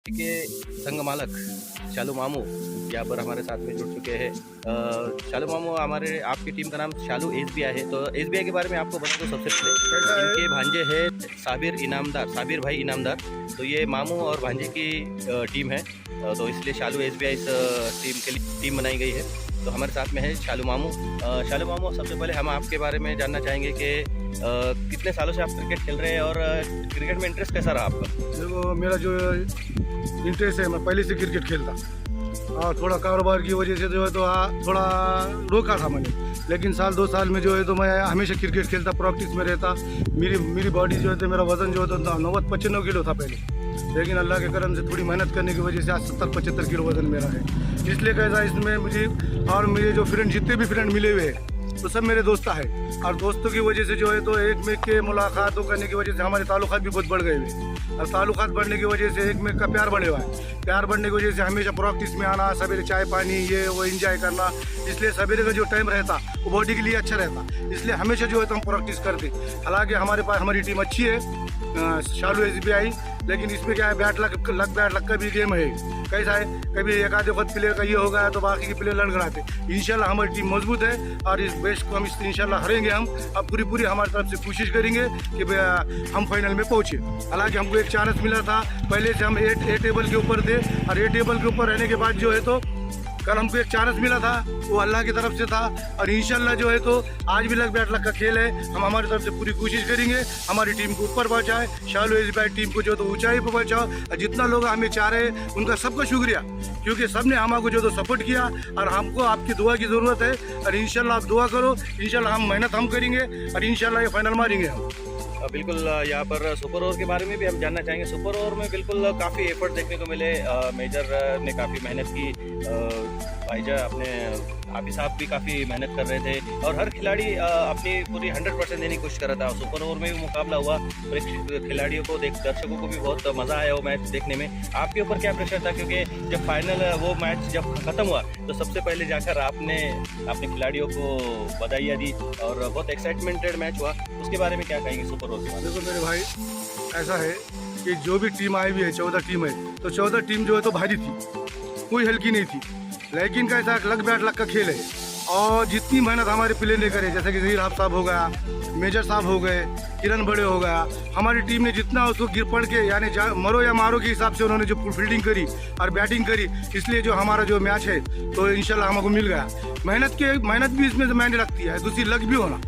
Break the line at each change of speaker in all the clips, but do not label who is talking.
के संघ मालक शालू मामू यहाँ पर हमारे साथ में जुड़ चुके हैं। शालू मामू, हमारे आपकी टीम का नाम शालू एसबीआई है, तो एसबीआई के बारे में आपको बता दो। सबसे पहले इनके भांजे हैं साबिर भाई इनामदार। तो ये मामू और भांजे की टीम है, तो इसलिए शालू एसबीआई इस टीम के लिए टीम बनाई गई है। तो हमारे साथ में है शालू मामू। शालू मामू, सबसे पहले हम आपके बारे में जानना चाहेंगे कि कितने सालों से आप क्रिकेट खेल रहे हैं और क्रिकेट में इंटरेस्ट कैसा रहा आपका?
देखो, मेरा जो इंटरेस्ट है, मैं पहले से क्रिकेट खेलता और थोड़ा कारोबार की वजह से जो है तो थोड़ा रोका था मैंने, लेकिन साल 2 साल में जो है तो मैं हमेशा क्रिकेट खेलता, प्रैक्टिस में रहता। मेरी बॉडी जो है तो मेरा वज़न जो है तो 90-95 किलो था पहले, लेकिन अल्लाह के करम से थोड़ी मेहनत करने की वजह से आज 70-75 किलो वज़न मेरा है। इसलिए कैसा इसमें मुझे और मेरे जो फ्रेंड, जितने भी फ्रेंड मिले हुए हैं तो सब मेरे दोस्त है, और दोस्तों की वजह से जो है तो एक में के मुलाकातों करने की वजह से हमारे ताल्लुकात भी बहुत बढ़ गए हुए, और ताल्लुकात बढ़ने की वजह से एक में का प्यार बढ़े हुआ है। प्यार बढ़ने की वजह से हमेशा प्रैक्टिस में आना, सवेरे चाय पानी ये वो एंजॉय करना, इसलिए सवेरे का जो टाइम रहता वो बॉडी के लिए अच्छा रहता, इसलिए हमेशा जो है तो हम प्रैक्टिस करते। हालांकि हमारे पास हमारी टीम अच्छी है, शालू एसबीआई, लेकिन इसमें क्या है, बैट लक का भी गेम है। कैसा है, कभी एक आधे वक्त प्लेयर का ये हो गया तो बाकी के प्लेयर लड़ गड़ाते। इंशाल्लाह हमारी टीम मजबूत है और इस मैच को हम इंशाल्लाह हरेंगे। हम अब पूरी हमारी तरफ से कोशिश करेंगे कि हम फाइनल में पहुँचे। हालांकि हमको एक चांस मिला था, पहले से हम ए टेबल के ऊपर थे, और ए टेबल के ऊपर रहने के बाद जो है तो कल हमको एक चांस मिला था, वो अल्लाह की तरफ से था, और इंशाल्लाह जो है तो आज भी लक बैट लक का खेल है। हम हमारी तरफ से पूरी कोशिश करेंगे हमारी टीम को ऊपर पहुंचाए, शालू एसबीआई टीम को जो तो ऊंचाई पर पहुंचाओ, और जितना लोग हमें चाह रहे हैं उनका सबका शुक्रिया, क्योंकि सबने हमको जो तो सपोर्ट किया, और हमको आपकी दुआ की ज़रूरत है। और इंशाल्लाह आप दुआ करो, इंशाल्लाह हम मेहनत हम करेंगे और इंशाल्लाह ये फाइनल मारेंगे हम।
बिल्कुल, यहाँ पर सुपर ओवर के बारे में भी हम जानना चाहेंगे। सुपर ओवर में बिल्कुल काफ़ी एफर्ट देखने को मिले, मेजर ने काफ़ी मेहनत की, भाईजा अपने हाफिज साहब भी काफ़ी मेहनत कर रहे थे, और हर खिलाड़ी अपनी पूरी 100% देने की कोशिश कर रहा था। सुपर ओवर में भी मुकाबला हुआ, खिलाड़ियों को दर्शकों को भी बहुत मज़ा आया वो मैच देखने में। आपके ऊपर क्या प्रेशर था, क्योंकि जब फाइनल वो मैच जब ख़त्म हुआ तो सबसे पहले जाकर आपने अपने खिलाड़ियों को बधाइयाँ दी और बहुत एक्साइटमेंटेड मैच हुआ, उसके बारे में क्या कहेंगे सुपर ओवर के बारे में?
देखो मेरे भाई, ऐसा है कि जो भी टीम आई हुई है, 14 टीम है, तो 14 टीम जो है तो भारी थी, कोई हल्की नहीं थी। लेकिन कैसा लक बैट लक का खेल है, और जितनी मेहनत हमारे प्लेयर ने करे, जैसे कि जहीर साहब हो गया, मेजर साहब हो गए, किरण बड़े हो गया, हमारी टीम ने जितना उसको गिर पड़ के यानी मरो या मारो के हिसाब से उन्होंने जो फील्डिंग करी और बैटिंग करी, इसलिए जो हमारा जो मैच है तो इंशाल्लाह हमको मिल गया। मेहनत भी इसमें मायने लगती है, दूसरी लक भी होना,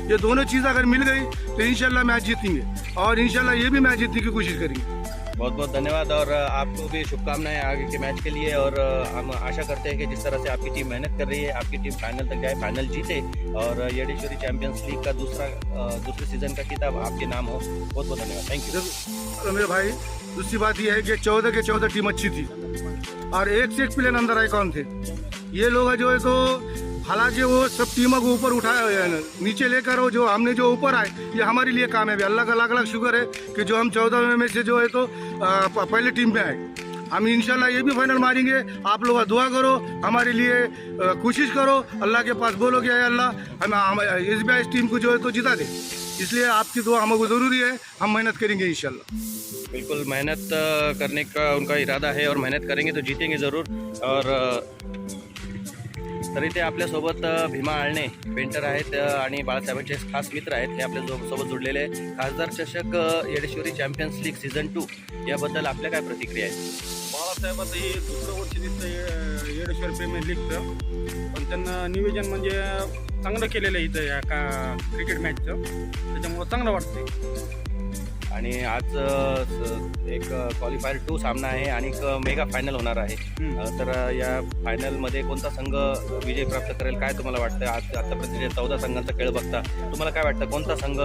ये दोनों चीज़ अगर मिल गई तो इंशाल्लाह मैच जीतेंगे, और इंशाल्लाह ये भी मैच जीतने की कोशिश करेंगे।
बहुत बहुत धन्यवाद, और आपको भी शुभकामनाएं आगे के मैच के लिए। और हम आशा करते हैं कि जिस तरह से आपकी टीम मेहनत कर रही है, आपकी टीम फाइनल तक जाए, फाइनल जीते, और येडेश्वरी चैंपियंस लीग का दूसरे सीजन का खिताब आपके नाम हो। बहुत बहुत धन्यवाद, थैंक यू।
तो मेरे भाई, दूसरी बात यह है कि 14 के 14 टीम अच्छी थी, और एक से एक प्लेयर अंदर आए कौन थे, ये लोग जो है तो हालांकि वो सब टीमों को ऊपर उठाया, नीचे लेकर वो जो हमने जो ऊपर आए, ये हमारे लिए काम है। अल्लाह का लाख लाख शुक्र है कि जो हम 14 में से जो है तो पहले टीम में आए। हम इंशाल्लाह ये भी फाइनल मारेंगे। आप लोग दुआ करो हमारे लिए, कोशिश करो, अल्लाह के पास बोलो कि अल्लाह हम एसबीआई टीम को जो है तो जिता दे, इसलिए आपकी दुआ हमको ज़रूरी है। हम मेहनत करेंगे इंशाल्लाह।
बिल्कुल, मेहनत करने का उनका इरादा है, और मेहनत करेंगे तो जीतेंगे ज़रूर। और तर इथे आपल्यासोबत भीमा आळणे पेंटर आहेत आणि बाळासाहेबांचे खास मित्र आहेत, हे आपल्या सोबत जुळलेले आहेत। खासदार चषक येडेश्वरी चॅम्पियन्स लीग सीझन 2 याबद्दल आपल्या काय प्रतिक्रिया आहेत?
बाळासाहेबाचं हे दुसरं वर्ष दिसतं येडेश्वर प्रीमियर लीगचं, पण त्यांना नियोजन म्हणजे चांगलं केलेलं आहे इथं या का क्रिकेट मॅचचं, त्याच्यामुळं चांगलं वाटतं।
आणि आज एक क्वालिफायर 2 सामना आहे आणि एक मेगा फायनल होणार आहे, तर या फायनलमध्ये कोणता संघ विजय प्राप्त करेल, काय तुम्हाला वाटतं? आतापर्यंत 14 संघांचा खेळ बघता तुम्हाला काय वाटतं, कोणता संघ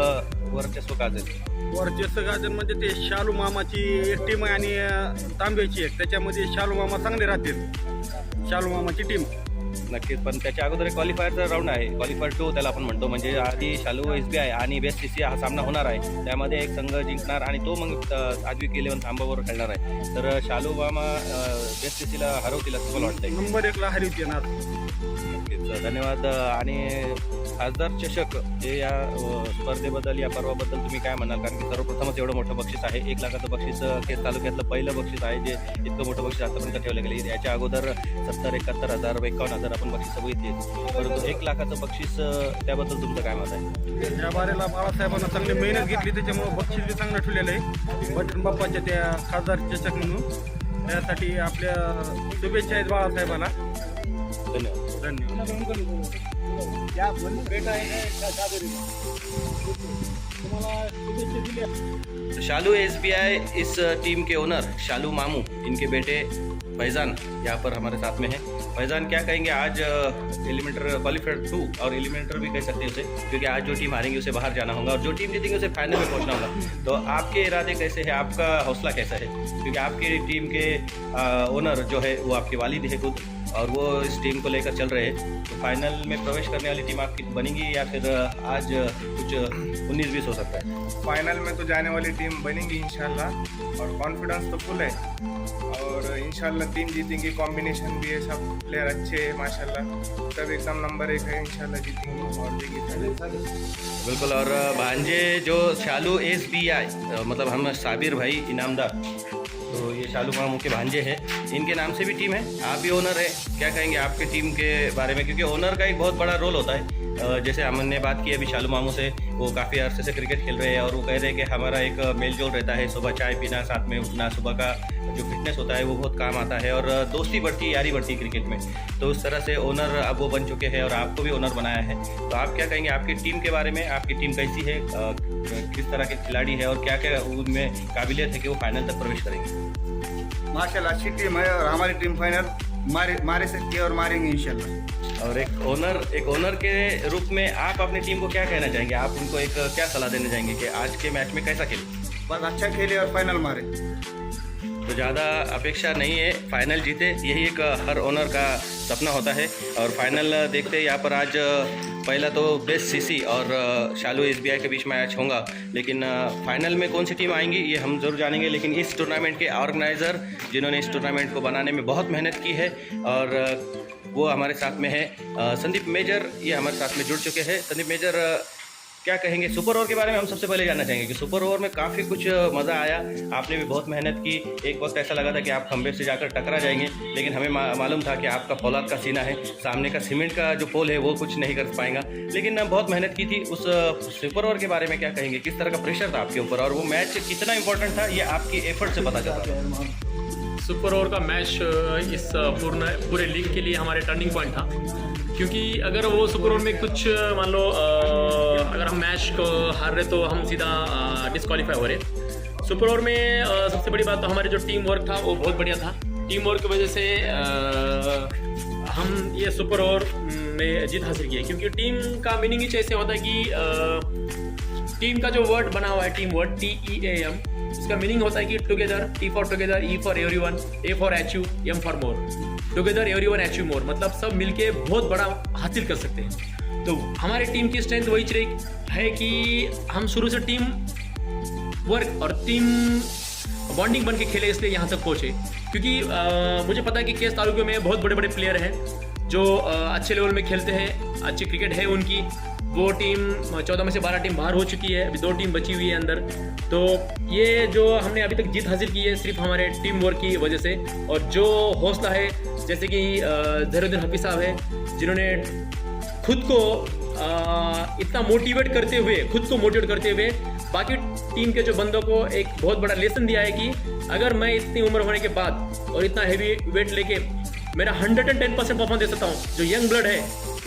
वर्चस्व गाजेल?
वर्चस्व गाजन म्हणजे ते शालू मामाची एक टीम आहे आणि तांब्याची एक, त्याच्यामध्ये शालू मामा चांगले राहतील, शालू मामाची टीम
नक्कीच. पण त्याच्या अगोदर एक क्वालिफायरचा राऊंड आहे, क्वालिफायर 2 त्याला आपण म्हणतो. म्हणजे आधी शालू SBI आणि बेस्ट CC हा सामना होणार आहे. त्यामध्ये एक संघ जिंकणार आणि तो मग आद्विक 11 थांबावर खेळणार आहे. तर शालू मामा बेस्ट CCला हरवतील असं मला वाटतंय.
नंबर 1ला हरवते ना.
नक्कीच. धन्यवाद. आणि खासदार चषक हे या स्पर्धेबद्दल, या पर्वाबद्दल तुम्ही काय म्हणाल? कारण की सर्वप्रथमच एवढं मोठं बक्षीस आहे. 1 लाखाचं बक्षीस केस तालुक्यातलं पहिलं बक्षीस आहे जे इतकं मोठं बक्षीस आतापर्यंत ठेवलं गेलं. याच्या अगोदर 70, 71 हजार, 51,000 आपण बक्षीस बघितली. परंतु 1 लाखाचं बक्षीस त्याबद्दल तुमचं काय मत आहे?
या बारेला बाळासाहेबांना चांगली मेहनत घेतली, त्याच्यामुळे बक्षीस बी चांगलं ठेवलेलं आहे बटन बाप्पाच्या त्या खासदार चषक म्हणून. त्यासाठी आपल्या शुभेच्छा आहेत बाळासाहेबांना.
धन्यवाद.
धन्यवाद.
शालू SBI इस टीम के ओनर शालू मामू, इनके बेटे फैज़ान यहाँ पर हमारे साथ में हैं. फैज़ान, क्या कहेंगे आज एलिमिनेटर क्वालिफायर 2 और एलिमिनेटर भी कह सकते हैं उसे, क्योंकि आज जो टीम हारेंगी उसे बाहर जाना होगा और जो टीम जीतेंगे उसे फाइनल में पहुंचना होगा. तो आपके इरादे कैसे हैं, आपका हौसला कैसा है? क्योंकि आपकी टीम के ओनर जो है वो आपके वालिद है खुद, और वो इस टीम को लेकर चल रहे हैं. तो फाइनल में प्रवेश करने वाली टीम आपकी बनेगी या फिर आज कुछ 19-20 हो सकता है?
फाइनल में तो जाने वाली टीम बनेगी इंशाल्लाह, और कॉन्फिडेंस तो फुल है, और इंशाल्लाह टीम जीतेंगी. कॉम्बिनेशन भी है, सब प्लेयर अच्छे हैं माशाल्लाह, सब एकदम नंबर 1 है. इंशाल्लाह जीतेंगे और देंगे.
बिल्कुल. और भांजे जो शालू SBI, मतलब हम साबिर भाई इनामदार, तो ये शालू मामू के भांजे हैं, इनके नाम से भी टीम है. आप भी ओनर है, क्या कहेंगे आपके टीम के बारे में? क्योंकि ओनर का एक बहुत बड़ा रोल होता है. जैसे हमने बात की अभी शालू मामू से, वो काफ़ी अरसे से क्रिकेट खेल रहे हैं और वो कह रहे हैं कि हमारा एक मेल जोल रहता है, सुबह चाय पीना, साथ में उठना, सुबह का जो फिटनेस होता है वो बहुत काम आता है और दोस्ती बढ़ती है, यारी बढ़ती है क्रिकेट में. तो उस तरह से ओनर अब वो बन चुके हैं और आपको भी ओनर बनाया है. तो आप क्या कहेंगे आपकी टीम के बारे में? आपकी टीम कैसी है, किस तरह के खिलाड़ी है और क्या क्या उनमें काबिलियत है कि वो फाइनल तक प्रवेश करेंगे?
माशाल्लाह अच्छी टीम है, और हमारी टीम फाइनल मारे सकती है और मारेंगे इंशाल्लाह.
और एक ओनर के रूप में आप अपनी टीम को क्या कहना चाहेंगे? आप उनको एक क्या सलाह देना चाहेंगे कि आज के मैच में कैसा खेले?
बस अच्छा खेले और फाइनल मारे.
तो ज़्यादा अपेक्षा नहीं है, फाइनल जीते, यही एक हर ओनर का सपना होता है. और फाइनल देखते हैं यहाँ पर आज पहला तो बेस्ट CC और शालू SBI के बीच मैच होगा, लेकिन फाइनल में कौन सी टीम आएंगी ये हम ज़रूर जानेंगे. लेकिन इस टूर्नामेंट के ऑर्गेनाइज़र जिन्होंने इस टूर्नामेंट को बनाने में बहुत मेहनत की है, और वो हमारे साथ में है संदीप मेजर, ये हमारे साथ में जुड़ चुके हैं. संदीप मेजर, क्या कहेंगे सुपर ओवर के बारे में? हम सबसे पहले जानना चाहेंगे कि सुपर ओवर में काफ़ी कुछ मज़ा आया, आपने भी बहुत मेहनत की. एक वक्त ऐसा लगा था कि आप खंबे से जाकर टकरा जाएंगे, लेकिन हमें मालूम था कि आपका फौलाद का सीना है, सामने का सीमेंट का जो पोल है वो कुछ नहीं कर पाएगा, लेकिन बहुत मेहनत की थी. उस सुपर ओवर के बारे में क्या कहेंगे? किस तरह का प्रेशर था आपके ऊपर और वो मैच कितना इंपॉर्टेंट था, ये आपकी एफर्ट से पता चलता था.
सुपर ओवर का मैच इस पूरे लीग के लिए हमारे टर्निंग पॉइंट था, क्योंकि अगर वो सुपर ओवर में कुछ मान लो अगर हम मैच को हार रहे तो हम सीधा डिस्क्वालीफाई हो रहे. सुपर ओवर में सबसे बड़ी बात तो हमारे जो टीम वर्क था वो बहुत बढ़िया था. टीम वर्क की वजह से हम ये सुपर ओवर में जीत हासिल की है, क्योंकि टीम का मीनिंग ही ऐसे होता है कि टीम का जो वर्ड बना हुआ है, टीम वर्ड TEAM, इसका मीनिंग होता है कि together, T for together, E for everyone, A for achieve, M for more. Together everyone achieve more, मतलब सब मिलके बहुत बड़ा हासिल कर सकते हैं. तो हमारी टीम की स्ट्रेंथ वही है कि हम शुरू से टीम वर्क और टीम बॉन्डिंग बन के खेले, इसलिए यहाँ तक पहुँचे. क्योंकि मुझे पता है कि केस तालुके में बहुत बड़े बड़े प्लेयर हैं जो अच्छे लेवल में खेलते हैं, अच्छी क्रिकेट है उनकी. वो टीम 14 में से 12 टीम बाहर हो चुकी है, अभी 2 टीम बची हुई है अंदर. तो ये जो हमने अभी तक जीत हासिल की है सिर्फ हमारे टीम वर्क की वजह से. और जो हौसला है, जैसे कि ज़हीरुद्दीन हफीज़ साहब है, जिन्होंने खुद को इतना मोटिवेट करते हुए बाकी टीम के जो बंदों को एक बहुत बड़ा लेसन दिया है कि अगर मैं इतनी उम्र होने के बाद और इतना हैवी वेट लेके मेरा 110% परफॉर्मेंस दे सकता हूँ, जो यंग ब्लड है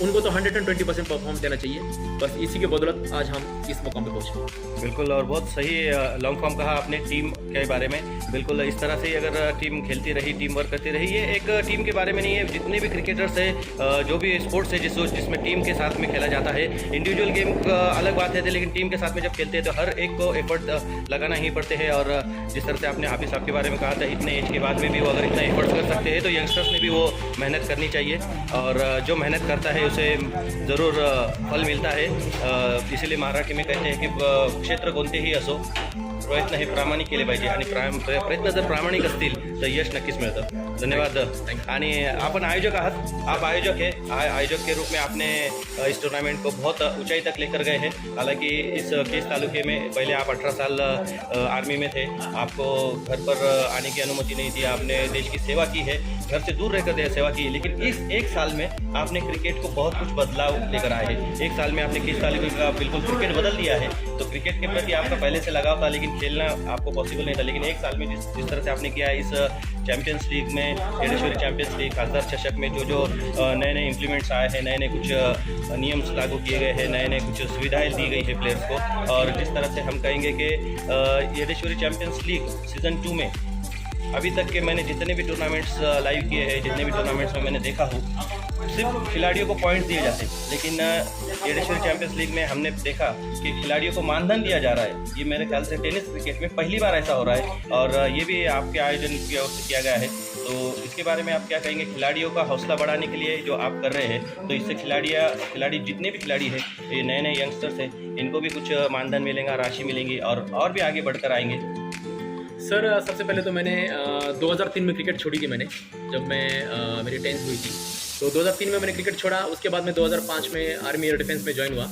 उनको तो 120% परफॉर्म देना चाहिए। बस इसी के बदौलत आज हम इस मुकाम पे पहुँचे।
बिल्कुल, और बहुत सही लॉन्ग फॉर्म कहा आपने टीम के बारे में। बिल्कुल इस तरह से ही अगर टीम खेलती रही, टीम वर्क करती रही, ये एक टीम के बारे में नहीं है। जितने भी क्रिकेटर्स है, जो भी स्पोर्ट्स है जिसमें टीम के साथ में खेला जाता है, इंडिविजुअल गेम अलग बात है, लेकिन टीम के साथ में जब खेलते हैं तो हर एक को एफर्ट लगाना ही पड़ते हैं। और जिस तरह से आपने हाफिज साहब के बारे में कहा था, इतने एज के बाद में भी वो अगर इतना एफर्ट्स कर सकते हैं तो यंगस्टर्स ने भी वो मेहनत करनी चाहिए, और जो मेहनत करता है उसे ज़रूर फल मिलता है। इसीलिए मराठी में कहते हैं कि क्षेत्र कोणतेही असो, प्रयत्न हे प्रामाणिक केले पाहिजे, आणि प्रयत्न जर प्रामाणिक असतील तर यश नक्कीच मिळतं। धन्यवाद। आणि आपण आयोजक आहात, आप आयोजक है, आयोजक के रूप में आपने इस टूर्नामेंट को बहुत ऊंचाई तक लेकर गए हैं। हालांकि इस केस तालुके में पहले आप 18 साल आर्मी में थे, आपको घर पर आने की अनुमति नहीं थी, आपने देश की सेवा की है, घर से दूर रहकर सेवा की है, लेकिन इस एक साल में आपने क्रिकेट को बहुत कुछ बदलाव लेकर आए हैं। एक साल में आपने केस तालुके का बिल्कुल क्रिकेट बदल दिया है। तो क्रिकेट के प्रति आपका पहले से लगाव था, लेकिन खेलना आपको पॉसिबल नहीं था, लेकिन एक साल में जिस तरह से आपने किया इस चैंपियंस लीग में, येडेश्वरी चैंपियंस लीग, खासदार चषक में जो नए नए इम्प्लीमेंट्स आए हैं, नए नए कुछ नियम्स लागू किए गए हैं, नए नए कुछ सुविधाएं दी गई है प्लेयर्स को, और जिस तरह से हम कहेंगे कि येडेश्वरी चैंपियंस लीग सीज़न 2 में अभी तक के मैंने जितने भी टूर्नामेंट्स लाइव किए हैं, जितने भी टूर्नामेंट्स में मैंने देखा हूँ, सिर्फ खिलाड़ियों को पॉइंट्स दिए जाते हैं, लेकिन येडेश्वरी चैंपियंस लीग में हमने देखा कि खिलाड़ियों को मानधन दिया जा रहा है। ये मेरे ख्याल से टेनिस क्रिकेट में पहली बार ऐसा हो रहा है, और ये भी आपके आयोजन की ओर से किया गया है। तो इसके बारे में आप क्या कहेंगे? खिलाड़ियों का हौसला बढ़ाने के लिए जो आप कर रहे हैं, तो इससे खिलाड़ी जितने भी खिलाड़ी हैं, ये नए नए यंगस्टर्स हैं, इनको भी कुछ मानधन मिलेगा, राशि मिलेंगी, और भी आगे बढ़कर आएंगे।
सर, सबसे पहले तो मैंने 2003 में क्रिकेट छोड़ी थी। मैंने जब मैं मेरी 10th हुई थी तो 2003 में मैंने क्रिकेट छोड़ा। उसके बाद मैं 2005 में आर्मी एयर डिफेंस में ज्वाइन हुआ,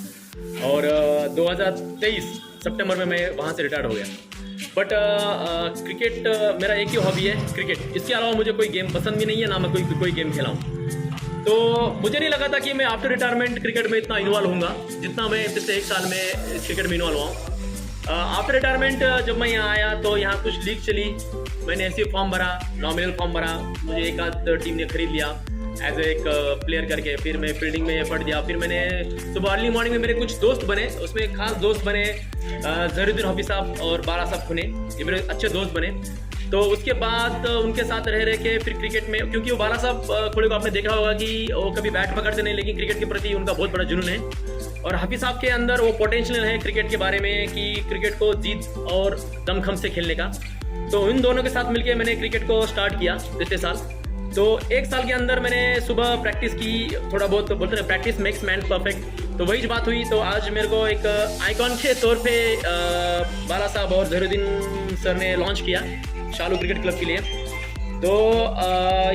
और 2023 सितंबर में मैं वहाँ से रिटायर हो गया। बट क्रिकेट मेरा एक ही हॉबी है, क्रिकेट। इसके अलावा मुझे कोई गेम पसंद भी नहीं है, ना मैं कोई गेम खेला हूँ। तो मुझे नहीं लगा था कि मैं आफ्टर रिटायरमेंट क्रिकेट में इतना इन्वॉल्व होऊंगा जितना मैं पिछले एक साल में क्रिकेट में इन्वॉल्व हुआ। आफ्टर रिटायरमेंट जब मैं यहाँ आया तो यहाँ कुछ लीग चली, मैंने ऐसे फॉर्म भरा, नॉमिनल फॉर्म भरा, मुझे एक आध टीम ने खरीद लिया एज एक प्लेयर करके। फिर मैं फील्डिंग में एफर्ट दिया। फिर मैंने सुबह अर्ली मॉर्निंग में मेरे कुछ दोस्त बने, उसमें खास दोस्त बने जहीरुद्दीन हाफिज साहब और बाला साहब खुने, ये मेरे अच्छे दोस्त बने। तो उसके बाद उनके साथ रह के फिर क्रिकेट में, क्योंकि वो बाला साहब खुले को आपने देखा होगा कि वो कभी बैट पकड़ते नहीं, लेकिन क्रिकेट के प्रति उनका बहुत बड़ा जुनून है। और हाफिज साहब के अंदर वो पोटेंशियल है क्रिकेट के बारे में कि क्रिकेट को जीत और दमखम से खेलने का। तो इन दोनों के साथ मिलकर मैंने क्रिकेट को स्टार्ट किया पिछले साल। तो एक साल के अंदर मैंने सुबह प्रैक्टिस की, थोड़ा बहुत बोलते हैं प्रैक्टिस मेक्स मैन परफेक्ट। तो वही बात हुई। तो आज मेरे को एक आइकॉन के तौर पे बाला साहब और जहीरुद्दीन सर ने लॉन्च किया शालू क्रिकेट क्लब के लिए। तो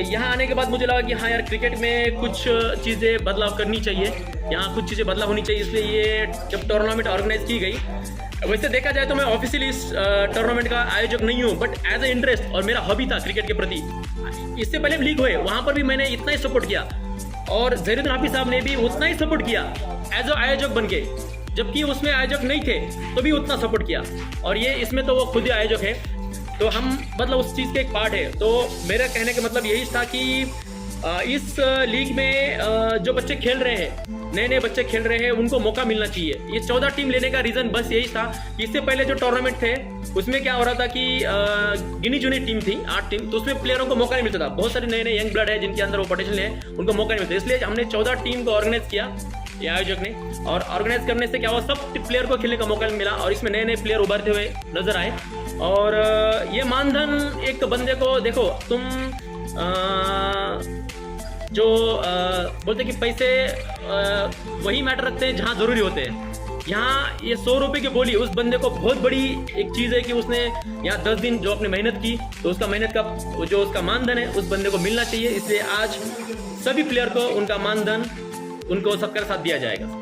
यहाँ आने के बाद मुझे लगा कि हाँ यार, क्रिकेट में कुछ चीज़ें बदलाव करनी चाहिए, यहाँ कुछ चीज़ें बदलाव होनी चाहिए। इसलिए ये जब टूर्नामेंट ऑर्गेनाइज की गई, वैसे देखा जाए तो मैं ऑफिशियली इस टूर्नामेंट का आयोजक नहीं हूँ, बट एज ए इंटरेस्ट और मेरा हॉबी था क्रिकेट के प्रति। इससे पहले लीग हुए, वहाँ पर भी मैंने इतना ही सपोर्ट किया, और जहीरुद्दीन हाफिज साहब ने भी उतना ही सपोर्ट किया एज ए आयोजक बन के, जबकि उसमें आयोजक नहीं थे तो भी उतना सपोर्ट किया। और ये इसमें तो वो खुद ही आयोजक है, तो हम मतलब उस चीज़ के एक पार्ट है। तो मेरा कहने का मतलब यही था कि इस लीग में जो बच्चे खेल रहे हैं, नए नए बच्चे खेल रहे हैं, उनको मौका मिलना चाहिए। ये 14 टीम लेने का रीज़न बस यही था। इससे पहले जो टूर्नामेंट थे उसमें क्या हो रहा था कि गिनी चुनी टीम थी, 8 टीम, तो उसमें प्लेयरों को मौका नहीं मिलता था। बहुत सारे नए नए यंग ब्लड है जिनके अंदर वो पोटेंशियल है, उनको मौका नहीं मिलता। इसलिए हमने 14 टीम को ऑर्गेनाइज किया, ये आयोजक ने। और ऑर्गेनाइज करने से क्या हुआ, सब प्लेयर को खेलने का मौका मिला, और इसमें नए नए प्लेयर उभरते हुए नजर आए। और ये मानधन एक बंदे को, देखो तुम जो बोलते कि पैसे वही मैटर रखते हैं जहाँ ज़रूरी होते हैं। यहाँ ये 100 रुपये की बोली उस बंदे को बहुत बड़ी एक चीज़ है कि उसने यहाँ 10 दिन जो अपने मेहनत की, तो उसका मेहनत का जो उसका मानधन है उस बंदे को मिलना चाहिए। इसलिए आज सभी प्लेयर को उनका मानधन उनको सबका साथ दिया जाएगा।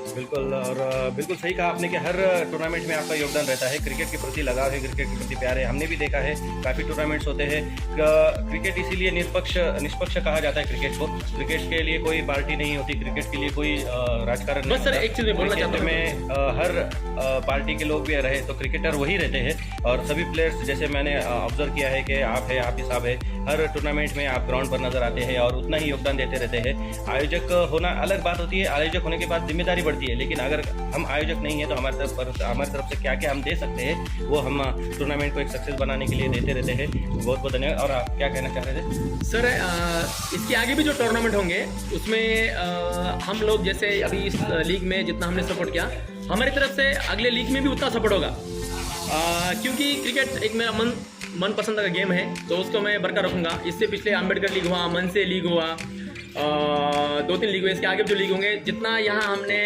बिल्कुल, और बिल्कुल सही कहा आपने कि हर टूर्नामेंट में आपका योगदान रहता है। क्रिकेट के प्रति लगाव है, क्रिकेट के प्रति प्यार है। हमने भी देखा है काफ़ी टूर्नामेंट्स होते हैं। क्रिकेट इसीलिए निष्पक्ष कहा जाता है क्रिकेट को। क्रिकेट के लिए कोई पार्टी नहीं होती, क्रिकेट के लिए कोई राजकारण नहीं।
बस सर एक चीज़ मैं बोलना चाहता हूँ,
में हर पार्टी के लोग भी रहे तो क्रिकेटर वही रहते हैं, और सभी प्लेयर्स, जैसे मैंने ऑब्जर्व किया है कि आप है, आप ही साहब है, हर टूर्नामेंट में आप ग्राउंड पर नज़र आते हैं और उतना ही योगदान देते रहते हैं। आयोजक होना अलग बात होती है, आयोजक होने के बाद जिम्मेदारी बढ़ती है, लेकिन अगर हम आयोजक नहीं है तो हमारी तरफ से क्या क्या हम दे सकते हैं वो हम टूर्नामेंट को एक सक्सेस बनाने के लिए देते रहते हैं। बहुत बहुत धन्यवाद। और आप क्या कहना चाह रहे थे
सर? इसके आगे भी जो टूर्नामेंट होंगे उसमें हम लोग जैसे अभी इस लीग में जितना हमने सपोर्ट किया, हमारी तरफ से अगले लीग में भी उतना सपोर्ट होगा, क्योंकि क्रिकेट एक मेरा मनपसंद का गेम है, तो उसको मैं बरकरार रखूँगा। इससे पिछले अम्बेडकर लीग हुआ, मनसे लीग हुआ, 2-3 लीग हुए, इसके आगे जो लीग होंगे, जितना यहाँ हमने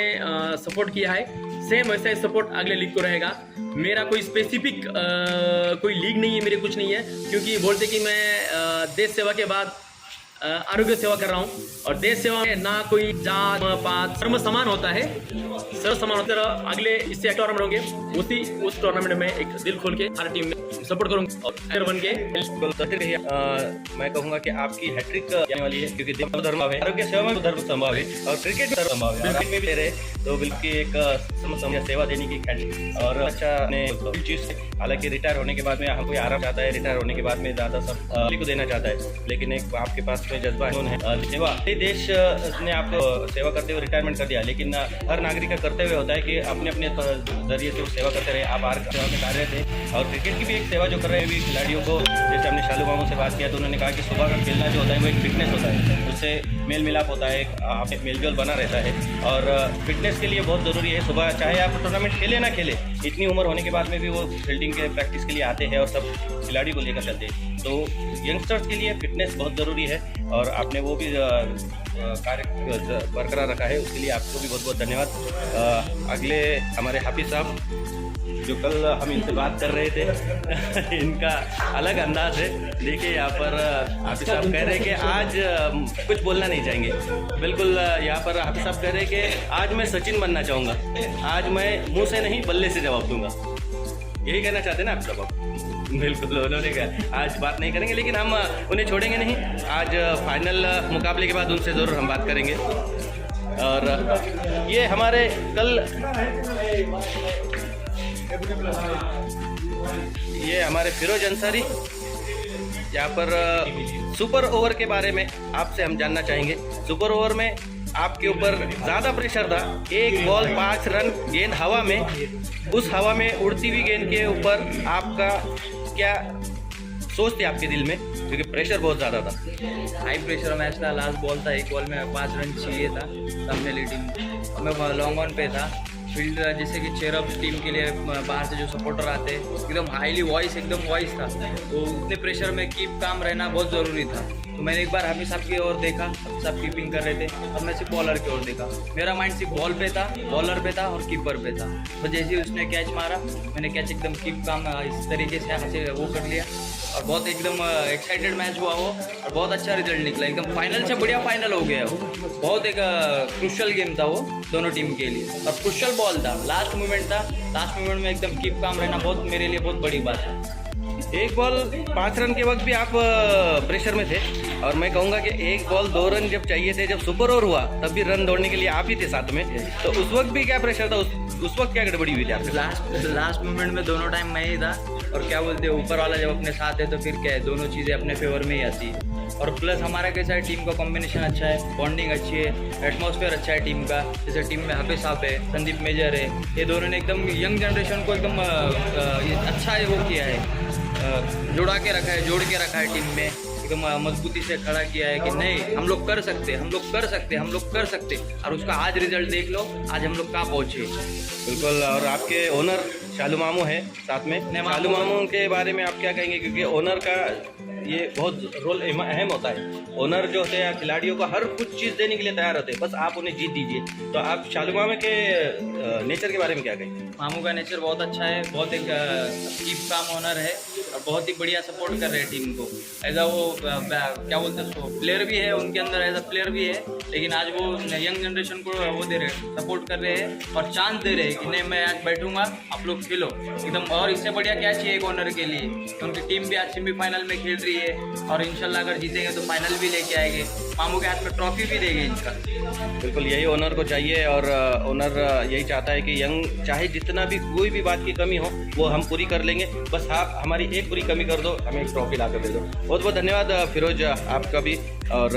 सपोर्ट किया है सेम वैसा ही सपोर्ट अगले लीग को रहेगा। मेरा कोई स्पेसिफिक कोई लीग नहीं है, मेरे कुछ नहीं है, क्योंकि बोलते कि मैं देश सेवा के बाद आरोग्य सेवा कर रहा हूँ, और देश सेवा में ना कोई जात पात सर्व समान होता है, सर्व समान होता है। अगले इससे टूर्नामेंट होंगे, उस टूर्नामेंट में एक दिल खोल के हर टीम में सपोर्ट करूँगा और प्लेयर बन के
मैं कहूँगा कि आपकी हैट्रिक आने वाली है, क्योंकि देव धर्म है, आरोग्य सेवा में धर्म संभव है और क्रिकेट धर्म संभव है। और में भी रहे तो बिल्कुल एक सेवा देने की ख्याल और अच्छा चीज़ से। हालांकि रिटायर होने के बाद में हम कोई आराम चाहता है, रिटायर होने के बाद में ज़्यादा सब को देना चाहता है, लेकिन एक आपके पास में जज्बा है सेवा। देश ने आपको सेवा करते हुए रिटायरमेंट कर दिया, लेकिन हर नागरिक का कर्तव्य होता है कि अपने अपने जरिए से सेवा करते रहे। आप आर सेवा में कार्य थे और क्रिकेट की भी एक सेवा जो कर रहे हैं भी खिलाड़ियों को। जैसे हमने शालू मामू से बात किया तो उन्होंने कहा कि सुबह का खेलना जो होता है वो एक फिटनेस होता है, उससे मेल मिलाप होता है, आप मेलजोल बना रहता है और फिटनेस के लिए बहुत ज़रूरी है। सुबह चाहे आप टूर्नामेंट खेले ना खेले, इतनी उम्र होने के बाद में भी वो फील्डिंग के प्रैक्टिस के लिए आते हैं और सब खिलाड़ी को लेकर चलते हैं। तो यंगस्टर्स के लिए फिटनेस बहुत ज़रूरी है और आपने वो भी कार्य बरकरार रखा है, उसके लिए आपको भी बहुत बहुत धन्यवाद। अगले हमारे हाफिज साहब जो कल हम इनसे बात कर रहे थे इनका अलग अंदाज है। देखिए यहाँ पर हाफिज साहब कह रहे हैं कि आज कुछ बोलना नहीं चाहेंगे। बिल्कुल यहाँ पर हाफिज साहब कह रहे हैं कि आज मैं सचिन बनना चाहूँगा, आज मैं मुंह से नहीं बल्ले से जवाब दूंगा। यही कहना चाहते हैं ना आप सब? बिल्कुल, उन्होंने कहा आज बात नहीं करेंगे, लेकिन हम उन्हें छोड़ेंगे नहीं। आज फाइनल मुकाबले के बाद उनसे ज़रूर हम बात करेंगे। और ये हमारे कल ये हमारे फिरोज अंसारी, यहाँ पर सुपर ओवर के बारे में आपसे हम जानना चाहेंगे। सुपर ओवर में आपके ऊपर ज़्यादा प्रेशर था, 1 बॉल 5 रन, गेंद हवा में, उस हवा में उड़ती हुई गेंद के ऊपर आपका क्या सोच थी आपके दिल में, क्योंकि प्रेशर बहुत ज़्यादा था?
हाई प्रेशर मैच था, लास्ट बॉल था, 1 बॉल में 5 रन चाहिए था सामने वाली टीम और मैं लॉन्ग ऑन पे था। फील्ड जैसे कि चेयरअप टीम के लिए बाहर से जो सपोर्टर आते एकदम हाईली एकदम वॉइस था, तो उतने प्रेशर में कीप काम रहना बहुत ज़रूरी था। तो मैंने एक बार हाफिज साहब की ओर देखा, हाफिज साहब कीपिंग कर रहे थे और मैं सिर्फ बॉलर की ओर देखा। मेरा माइंड सिर्फ बॉल पे था, बॉलर पे था और कीपर पे था। तो जैसे ही उसने कैच मारा, मैंने कैच एकदम कीप काम इस तरीके से हासिल वो कर लिया और बहुत एकदम एक्साइटेड मैच हुआ वो और बहुत अच्छा रिजल्ट निकला। एकदम फाइनल से बढ़िया फाइनल हो गया वो। बहुत एक क्रुशियल गेम था वो दोनों टीम के लिए और क्रुशियल बॉल था, लास्ट मोमेंट था। लास्ट मोमेंट में एकदम कीप काम रहना बहुत मेरे लिए बहुत बड़ी बात है।
1 बॉल 5 रन के वक्त भी आप प्रेशर में थे और मैं कहूँगा कि 1 बॉल 2 रन जब चाहिए थे, जब सुपर ओवर हुआ तब भी रन दौड़ने के लिए आप ही थे साथ में, तो उस वक्त भी क्या प्रेशर था? उस वक्त क्या गड़बड़ी हुई थी आपके?
लास्ट मोमेंट में दोनों टाइम मैं ही था और क्या बोलते हैं, ऊपर वाला जब अपने साथ है तो फिर क्या है, दोनों चीज़ें अपने फेवर में ही आती है। और प्लस हमारा कैसा है, टीम का कॉम्बिनेशन अच्छा है, बॉन्डिंग अच्छी है, एटमॉस्फेयर अच्छा है टीम का। जैसे टीम में हाफिज साहब है, संदीप मेजर है, ये दोनों ने एकदम यंग जनरेशन को एकदम अच्छा वो किया है, जोड़ के रखा है टीम में, एकदम मजबूती से खड़ा किया है कि नहीं हम लोग कर सकते, हम लोग कर सकते, हम लोग कर सकते। और उसका आज रिजल्ट देख लो, आज हम लोग कहाँ पहुँचे।
बिल्कुल। और आपके ओनर शालू मामू है साथ में, शालू मामू के बारे में आप क्या कहेंगे? क्योंकि ओनर का ये बहुत रोल अहम होता है। ओनर जो होते हैं खिलाड़ियों को हर कुछ चीज़ देने के लिए तैयार होते हैं, बस आप उन्हें जीत दीजिए। तो आप शालू मामू के नेचर के बारे में क्या कहेंगे?
मामू का नेचर बहुत अच्छा है, बहुत एक कीप काम ओनर है और और बहुत ही बढ़िया सपोर्ट कर रहे हैं टीम को। एज अ वो क्या बोलते हैं उसको, प्लेयर भी है उनके अंदर, एज अ प्लेयर भी है, लेकिन आज वो यंग जनरेशन को वो दे रहे हैं, सपोर्ट कर रहे हैं और चांस दे रहे हैं कि नहीं मैं आज बैठूंगा, आप लोग खेलो एकदम। और इससे बढ़िया क्या चाहिए एक ओनर के लिए। उनकी टीम भी आज सेमीफाइनल में खेल रही है और इंशाल्लाह अगर जीतेंगे तो फाइनल भी लेके आएंगे, मामू के हाथ में ट्रॉफी भी देंगे इनका।
बिल्कुल यही ओनर को चाहिए और ओनर यही चाहता है कि यंग चाहे जितना भी कोई भी बात की कमी हो वो हम पूरी कर लेंगे, बस आप हमारी एक पूरी कमी कर दो, हमें एक ट्रॉफी ला कर दे दो। बहुत बहुत धन्यवाद फिरोज आपका भी। और